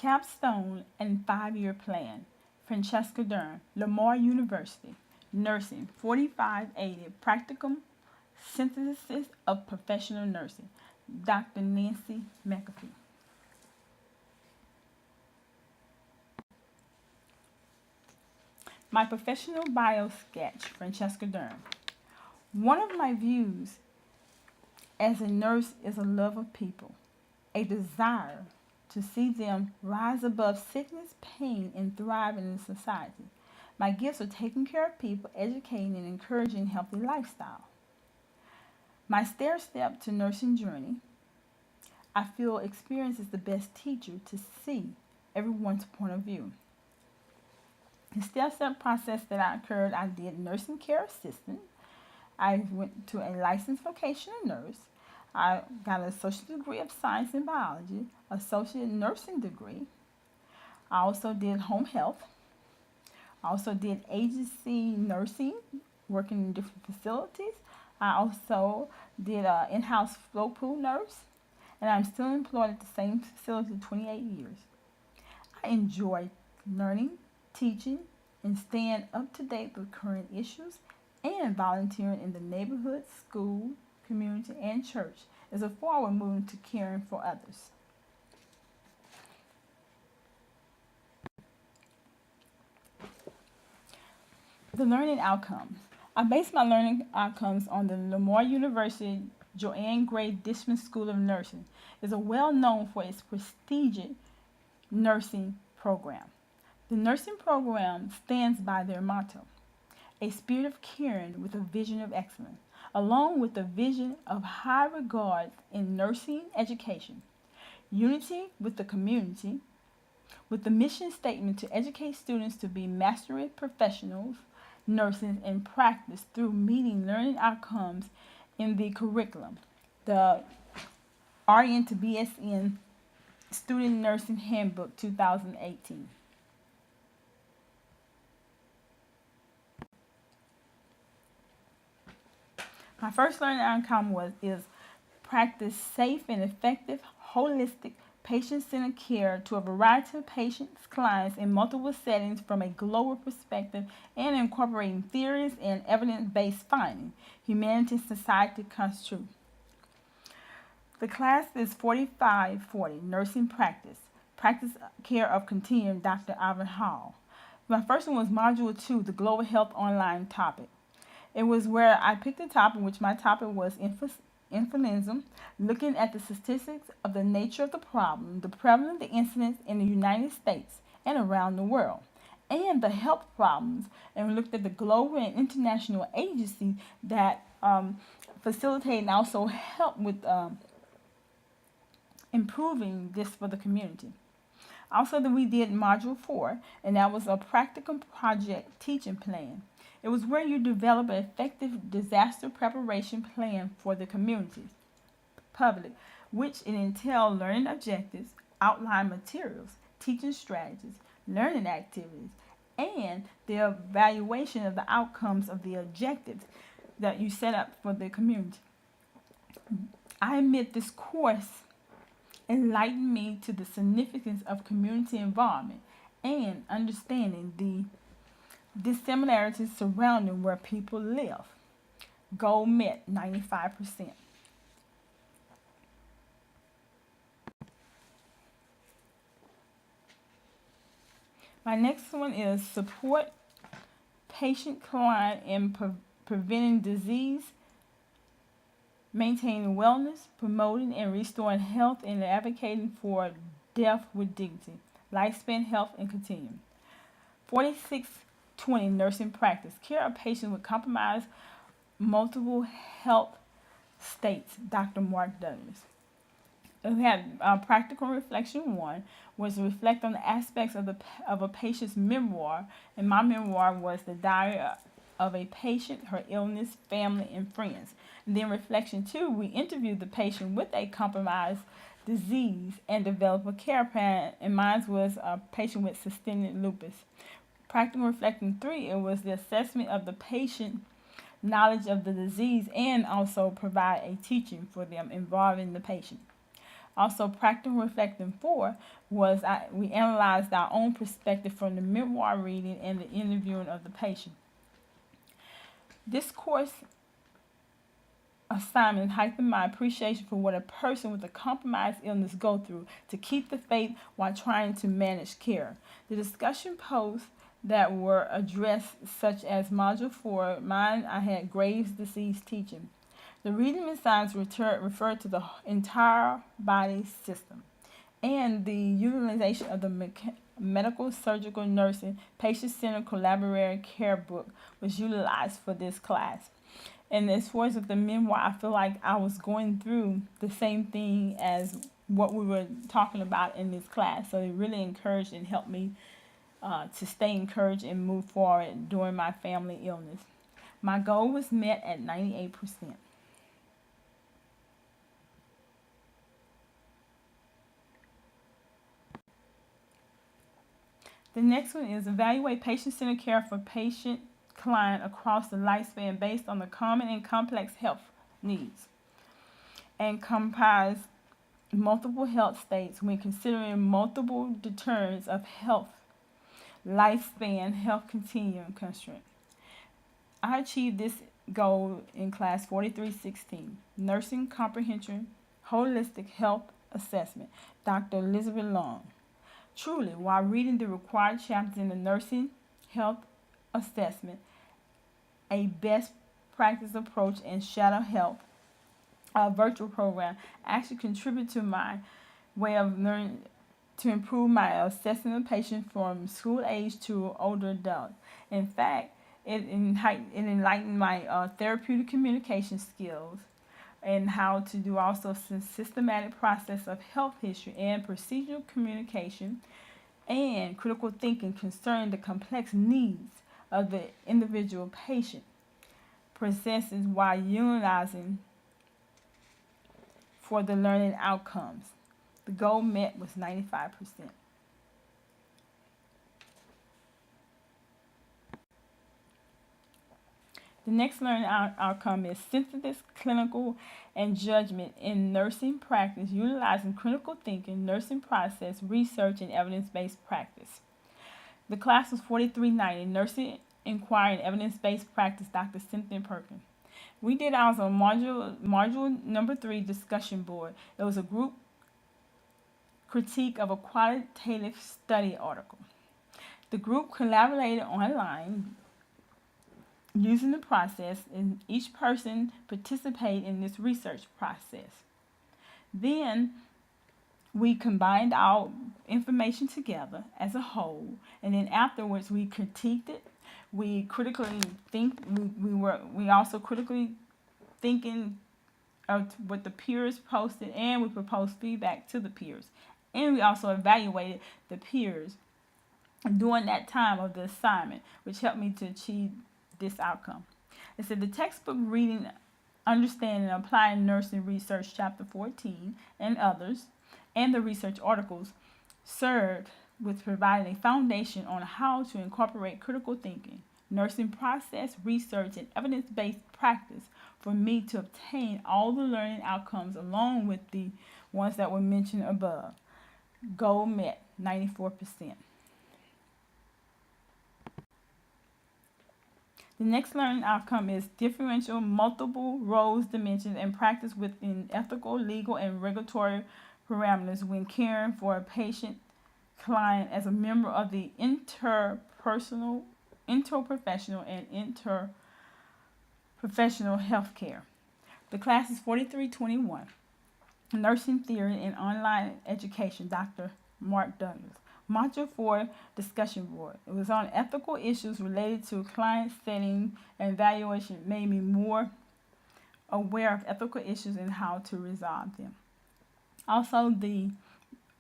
Capstone and 5-year plan. FrancescaDurham, Lamar University, Nursing, 4580, Practicum Synthesis of Professional Nursing, Dr. Nancy McAfee. My professional bio sketch, FrancescaDurham. One of my views as a nurse is a love of people, a desire to see them rise above sickness, pain, and thrive in society. My gifts are taking care of people, educating, and encouraging healthy lifestyle. My stair-step to nursing journey. I feel experience is the best teacher to see everyone's point of view. The step-step process that occurred, I did nursing care assistant. I went to a licensed vocational nurse. I got an associate degree of science in biology, associate nursing degree. I also did home health. I also did agency nursing, working in different facilities. I also did an in-house float pool nurse, and I'm still employed at the same facility 28 years. I enjoy learning, teaching, and staying up to date with current issues, and volunteering in the neighborhood, school, community, and church as a forward movement to caring for others. The learning outcomes. I base my learning outcomes on the Lamar University Joanne Gray Dishman School of Nursing. It is well known for its prestigious nursing program. The nursing program stands by their motto, a spirit of caring with a vision of excellence, along with a vision of high regard in nursing education, unity with the community, with the mission statement to educate students to be mastery professionals, nurses in practice through meeting learning outcomes in the curriculum. The RN to BSN Student Nursing Handbook 2018. My first learning outcome is practice safe and effective, holistic, patient-centered care to a variety of patients, clients in multiple settings from a global perspective and incorporating theories and evidence-based findings. Humanity and society comes true. The class is 4540, Nursing Practice. Practice Care of Continuum, Dr. Ivan Hall. My first one was Module 2, the Global Health Online topic. It was where I picked a topic, which my topic was influenza, looking at the statistics of the nature of the problem, the prevalence of the incidence in the United States and around the world, and the health problems, and we looked at the global and international agencies that facilitate and also help with improving this for the community. Also, we did Module 4, and that was a practical project teaching plan. It was where you develop an effective disaster preparation plan for the community, public, which it entailed learning objectives, outline materials, teaching strategies, learning activities, and the evaluation of the outcomes of the objectives that you set up for the community. I admit this course enlightened me to the significance of community involvement and understanding the dissimilarities surrounding where people live. Goal met 95%. My next one is support patient client in preventing disease, maintaining wellness, promoting and restoring health, and advocating for death with dignity, lifespan health and continuum. 4620, Nursing Practice. Care of patients with compromised multiple health states, Dr. Mark Douglas. We had practical reflection 1, was to reflect on the aspects of a patient's memoir, and my memoir was the diary of a patient, her illness, family, and friends. And then reflection 2, we interviewed the patient with a compromised disease and developed a care plan, and mine was a patient with systemic lupus. Practical reflection 3, it was the assessment of the patient knowledge of the disease and also provide a teaching for them involving the patient. Also, practical reflecting 4 was we analyzed our own perspective from the memoir reading and the interviewing of the patient. This course assignment heightened my appreciation for what a person with a compromised illness go through to keep the faith while trying to manage care. The discussion posts that were addressed, such as Module 4, mine I had Graves' disease teaching. The reading and signs referred to the entire body system, and the utilization of the medical, surgical, nursing, patient-centered collaborative care book was utilized for this class. And as far as with the memoir, I feel like I was going through the same thing as what we were talking about in this class. So it really encouraged and helped me to stay encouraged and move forward during my family illness. My goal was met at 98%. The next one is evaluate patient-centered care for patient client across the lifespan based on the common and complex health needs, and comprise multiple health states when considering multiple determinants of health, lifespan, health continuum constraint. I achieved this goal in class 4316, Nursing Comprehension Holistic Health Assessment, Dr. Elizabeth Long. Truly, while reading the required chapters in the nursing health assessment, a best practice approach and shadow health virtual program actually contribute to my way of learning to improve my assessing of patients from school age to older adults. In fact, it enlightened my therapeutic communication skills and how to do also some systematic process of health history and procedural communication and critical thinking concerning the complex needs of the individual patient processes while utilizing for the learning outcomes. The goal met was 95%. The next learning outcome is synthesis, clinical, and judgment in nursing practice, utilizing critical thinking, nursing process, research, and evidence-based practice. The class was 4390, Nursing Inquiry and Evidence-Based Practice, Dr. Cynthia Perkins. We did also module number 3 discussion board. It was a group critique of a qualitative study article. The group collaborated online using the process, and each person participated in this research process. Then we combined our information together as a whole, and then afterwards we critiqued it. We critically think. We also critically thinking of what the peers posted, and we proposed feedback to the peers, and we also evaluated the peers during that time of the assignment, which helped me to achieve this outcome. It said the textbook reading, understanding, and applying nursing research, chapter 14, and others, and the research articles served with providing a foundation on how to incorporate critical thinking, nursing process, research, and evidence-based practice for me to obtain all the learning outcomes along with the ones that were mentioned above. Goal met, 94%. The next learning outcome is differential multiple roles, dimensions, and practice within ethical, legal, and regulatory parameters when caring for a patient client as a member of the interprofessional, and interprofessional healthcare. The class is 4321, Nursing Theory and Online Education, Dr. Mark Douglas. Module 4 discussion board. It was on ethical issues related to client setting and evaluation. It made me more aware of ethical issues and how to resolve them. Also, the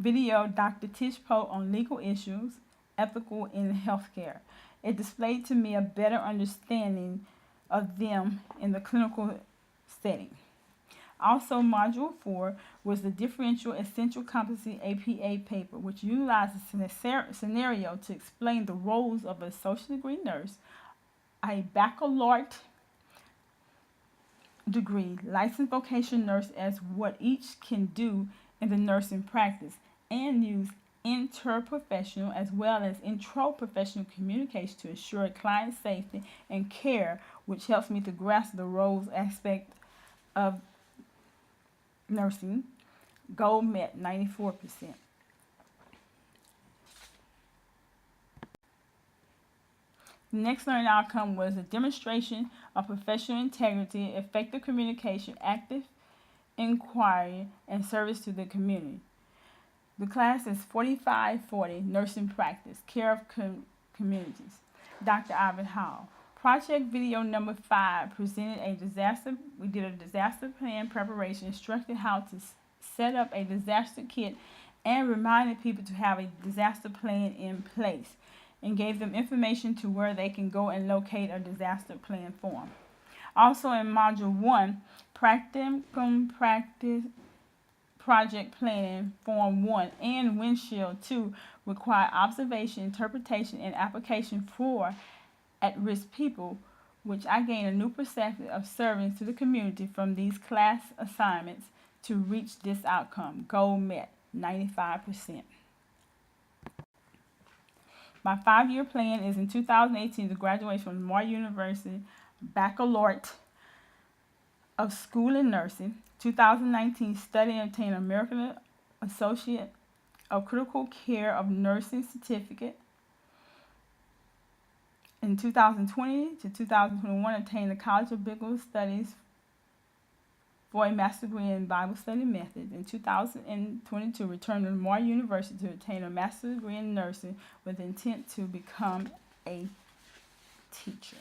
video Dr. Tish Poe on legal issues, ethical in healthcare. It displayed to me a better understanding of them in the clinical setting. Also, Module 4 was the Differential Essential Competency APA paper, which utilizes a scenario to explain the roles of a associate degree nurse, a baccalaureate degree licensed vocational nurse, as what each can do in the nursing practice and use interprofessional as well as intraprofessional communication to ensure client safety and care, which helps me to grasp the roles aspect of nursing. Goal met, 94%. The next learning outcome was a demonstration of professional integrity, effective communication, active inquiry, and service to the community. The class is 4540, Nursing Practice, Care of Communities. Dr. Ivan Hall. Project video number 5 presented we did a disaster plan preparation, instructed how to set up a disaster kit, and reminded people to have a disaster plan in place, and gave them information to where they can go and locate a disaster plan form. Also in Module 1, Practicum Practice Project Planning Form 1 and Windshield 2 require observation, interpretation, and application for at-risk people, which I gained a new perspective of serving to the community from these class assignments to reach this outcome. Goal met, 95%. My 5-year plan is in 2018 to graduate from Lamar University Baccalaureate of School in Nursing. 2019, study and obtain American Associate of Critical Care of Nursing Certificate. In 2020 to 2021, obtain the College of Biblical Studies for a master's degree in Bible study methods. In 2022, return to Lamar University to obtain a master's degree in nursing with intent to become a teacher.